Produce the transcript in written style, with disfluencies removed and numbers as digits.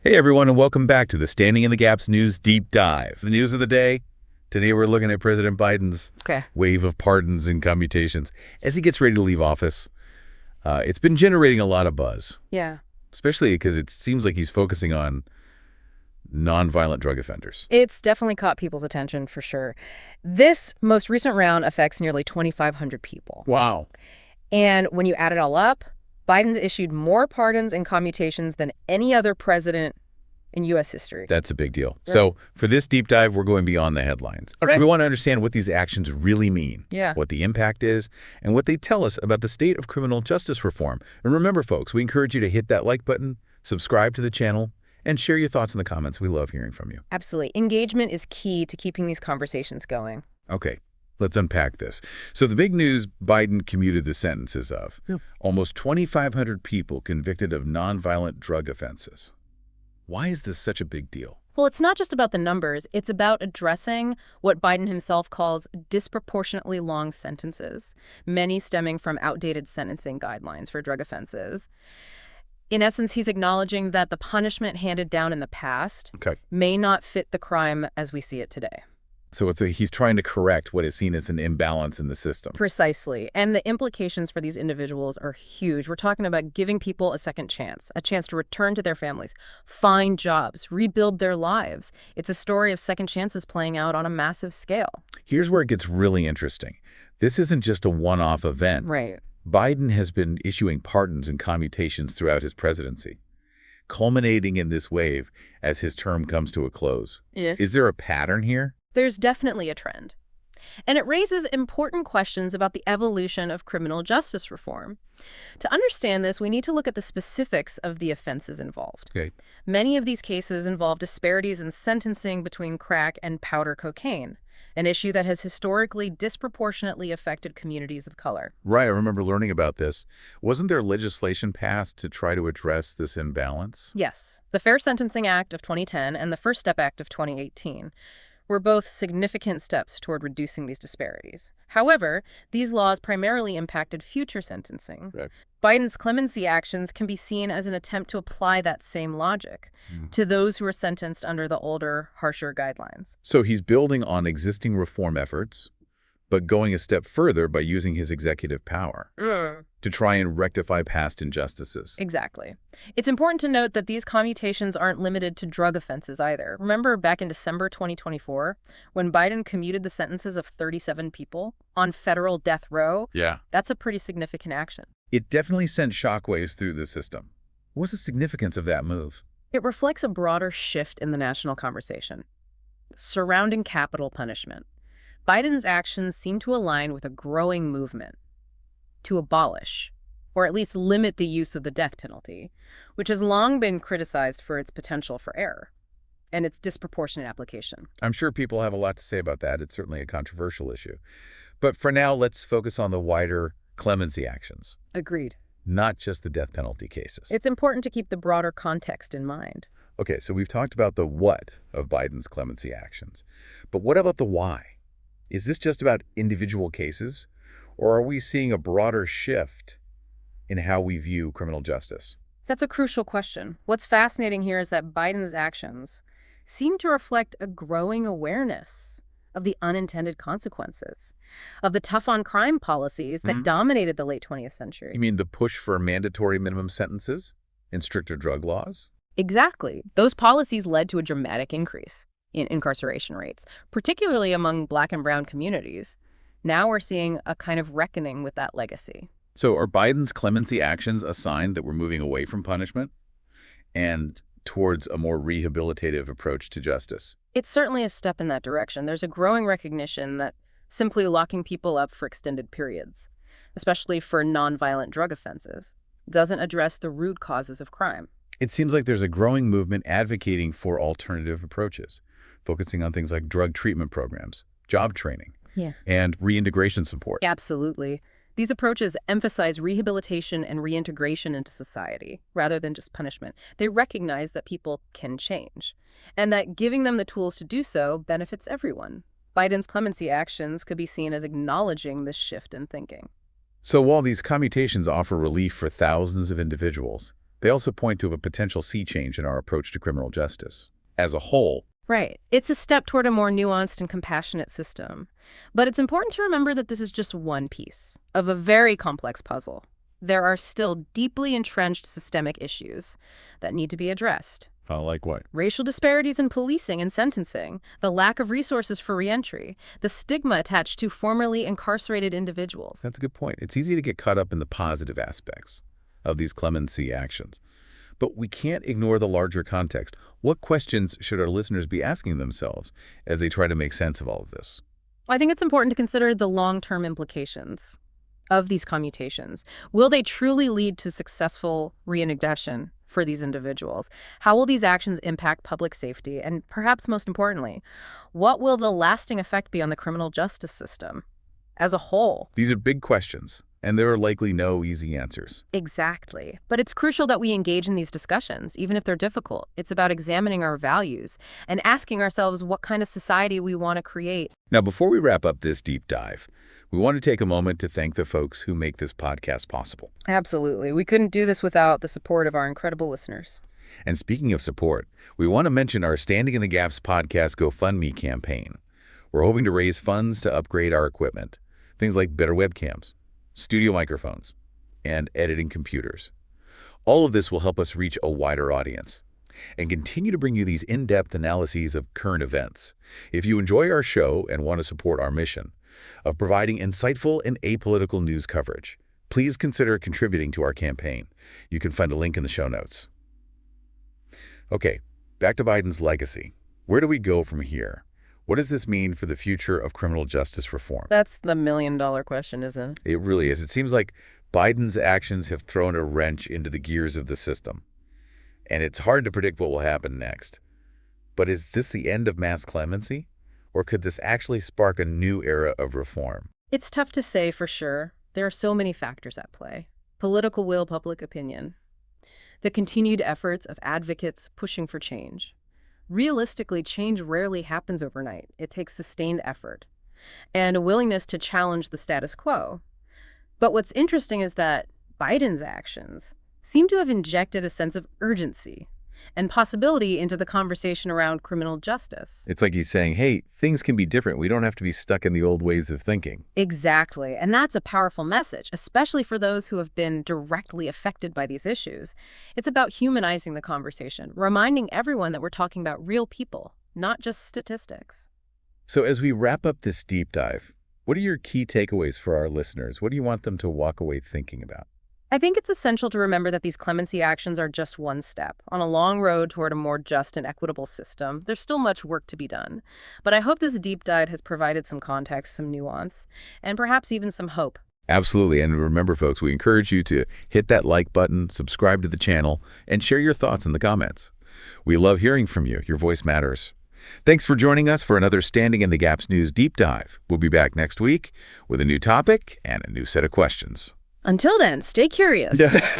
Hey everyone, and welcome back to the Standing in the Gaps News Deep Dive. The news of the day, today we're looking at President Biden's wave of pardons and commutations as he gets ready to leave office. It's been generating a lot of buzz. Yeah. Especially because it seems like he's focusing on nonviolent drug offenders. It's definitely caught people's attention for sure. This most recent round affects nearly 2,500 people. Wow. And when you add it all up, Biden's issued more pardons and commutations than any other president in U.S. history. That's a big deal. Right. So for this deep dive, we're going beyond the headlines. Okay. We want to understand what these actions really mean, what the impact is, and what they tell us about the state of criminal justice reform. And remember, folks, we encourage you to hit that like button, subscribe to the channel, and share your thoughts in the comments. We love hearing from you. Absolutely. Engagement is key to keeping these conversations going. Okay. Let's unpack this. So the big news Biden commuted the sentences of almost 2,500 people convicted of nonviolent drug offenses. Why is this such a big deal? Well, it's not just about the numbers. It's about addressing what Biden himself calls disproportionately long sentences, many stemming from outdated sentencing guidelines for drug offenses. In essence, he's acknowledging that the punishment handed down in the past may not fit the crime as we see it today. So he's trying to correct what is seen as an imbalance in the system. Precisely. And the implications for these individuals are huge. We're talking about giving people a second chance, a chance to return to their families, find jobs, rebuild their lives. It's a story of second chances playing out on a massive scale. Here's where it gets really interesting. This isn't just a one-off event. Right. Biden has been issuing pardons and commutations throughout his presidency, culminating in this wave as his term comes to a close. Yeah. Is there a pattern here? There's definitely a trend. And it raises important questions about the evolution of criminal justice reform. To understand this, we need to look at the specifics of the offenses involved. Okay. Many of these cases involve disparities in sentencing between crack and powder cocaine, an issue that has historically disproportionately affected communities of color. Right, I remember learning about this. Wasn't there legislation passed to try to address this imbalance? Yes. The Fair Sentencing Act of 2010 and the First Step Act of 2018 were both significant steps toward reducing these disparities. However, these laws primarily impacted future sentencing. Right. Biden's clemency actions can be seen as an attempt to apply that same logic to those who were sentenced under the older, harsher guidelines. So he's building on existing reform efforts, but going a step further by using his executive power to try and rectify past injustices. Exactly. It's important to note that these commutations aren't limited to drug offenses either. Remember back in December 2024, when Biden commuted the sentences of 37 people on federal death row? Yeah. That's a pretty significant action. It definitely sent shockwaves through the system. What's the significance of that move? It reflects a broader shift in the national conversation surrounding capital punishment. Biden's actions seem to align with a growing movement to abolish, or at least limit the use of the death penalty, which has long been criticized for its potential for error and its disproportionate application. I'm sure people have a lot to say about that. It's certainly a controversial issue. But for now, let's focus on the wider clemency actions. Agreed. Not just the death penalty cases. It's important to keep the broader context in mind. Okay, so we've talked about the what of Biden's clemency actions. But what about the why? Is this just about individual cases, or are we seeing a broader shift in how we view criminal justice? That's a crucial question. What's fascinating here is that Biden's actions seem to reflect a growing awareness of the unintended consequences of the tough-on-crime policies that dominated the late 20th century. You mean the push for mandatory minimum sentences and stricter drug laws? Exactly. Those policies led to a dramatic increase in incarceration rates, particularly among Black and brown communities. Now we're seeing a kind of reckoning with that legacy. So are Biden's clemency actions a sign that we're moving away from punishment and towards a more rehabilitative approach to justice? It's certainly a step in that direction. There's a growing recognition that simply locking people up for extended periods, especially for nonviolent drug offenses, doesn't address the root causes of crime. It seems like there's a growing movement advocating for alternative approaches, focusing on things like drug treatment programs, job training, and reintegration support. Absolutely. These approaches emphasize rehabilitation and reintegration into society rather than just punishment. They recognize that people can change and that giving them the tools to do so benefits everyone. Biden's clemency actions could be seen as acknowledging this shift in thinking. So while these commutations offer relief for thousands of individuals, They also point to a potential sea change in our approach to criminal justice. As a whole, Right. It's a step toward a more nuanced and compassionate system. But it's important to remember that this is just one piece of a very complex puzzle. There are still deeply entrenched systemic issues that need to be addressed. like what? Racial disparities in policing and sentencing, the lack of resources for reentry, the stigma attached to formerly incarcerated individuals. That's a good point. It's easy to get caught up in the positive aspects of these clemency actions. But we can't ignore the larger context. What questions should our listeners be asking themselves as they try to make sense of all of this? I think it's important to consider the long-term implications of these commutations. Will they truly lead to successful reintegration for these individuals? How will these actions impact public safety? And perhaps most importantly, what will the lasting effect be on the criminal justice system as a whole? These are big questions, and there are likely no easy answers. Exactly. But it's crucial that we engage in these discussions, even if they're difficult. It's about examining our values and asking ourselves what kind of society we want to create. Now, before we wrap up this deep dive, we want to take a moment to thank the folks who make this podcast possible. Absolutely. We couldn't do this without the support of our incredible listeners. And speaking of support, we want to mention our Standing in the Gaps podcast GoFundMe campaign. We're hoping to raise funds to upgrade our equipment, things like better webcams, studio microphones, and editing computers. All of this will help us reach a wider audience and continue to bring you these in-depth analyses of current events. If you enjoy our show and want to support our mission of providing insightful and apolitical news coverage, please consider contributing to our campaign. You can find a link in the show notes. Okay, back to Biden's legacy. Where do we go from here? What does this mean for the future of criminal justice reform? That's the million-dollar question, isn't it? It really is. It seems like Biden's actions have thrown a wrench into the gears of the system, and it's hard to predict what will happen next. But is this the end of mass clemency, or could this actually spark a new era of reform? It's tough to say for sure. There are so many factors at play. Political will, public opinion, the continued efforts of advocates pushing for change. Realistically, change rarely happens overnight. It takes sustained effort and a willingness to challenge the status quo. But what's interesting is that Biden's actions seem to have injected a sense of urgency and possibility into the conversation around criminal justice. It's like he's saying, hey, things can be different. We don't have to be stuck in the old ways of thinking. Exactly. And that's a powerful message, especially for those who have been directly affected by these issues. It's about humanizing the conversation, reminding everyone that we're talking about real people, not just statistics. So as we wrap up this deep dive, what are your key takeaways for our listeners? What do you want them to walk away thinking about? I think it's essential to remember that these clemency actions are just one step on a long road toward a more just and equitable system. There's still much work to be done. But I hope this deep dive has provided some context, some nuance, and perhaps even some hope. Absolutely. And remember, folks, we encourage you to hit that like button, subscribe to the channel, and share your thoughts in the comments. We love hearing from you. Your voice matters. Thanks for joining us for another Standing in the Gaps News Deep Dive. We'll be back next week with a new topic and a new set of questions. Until then, stay curious.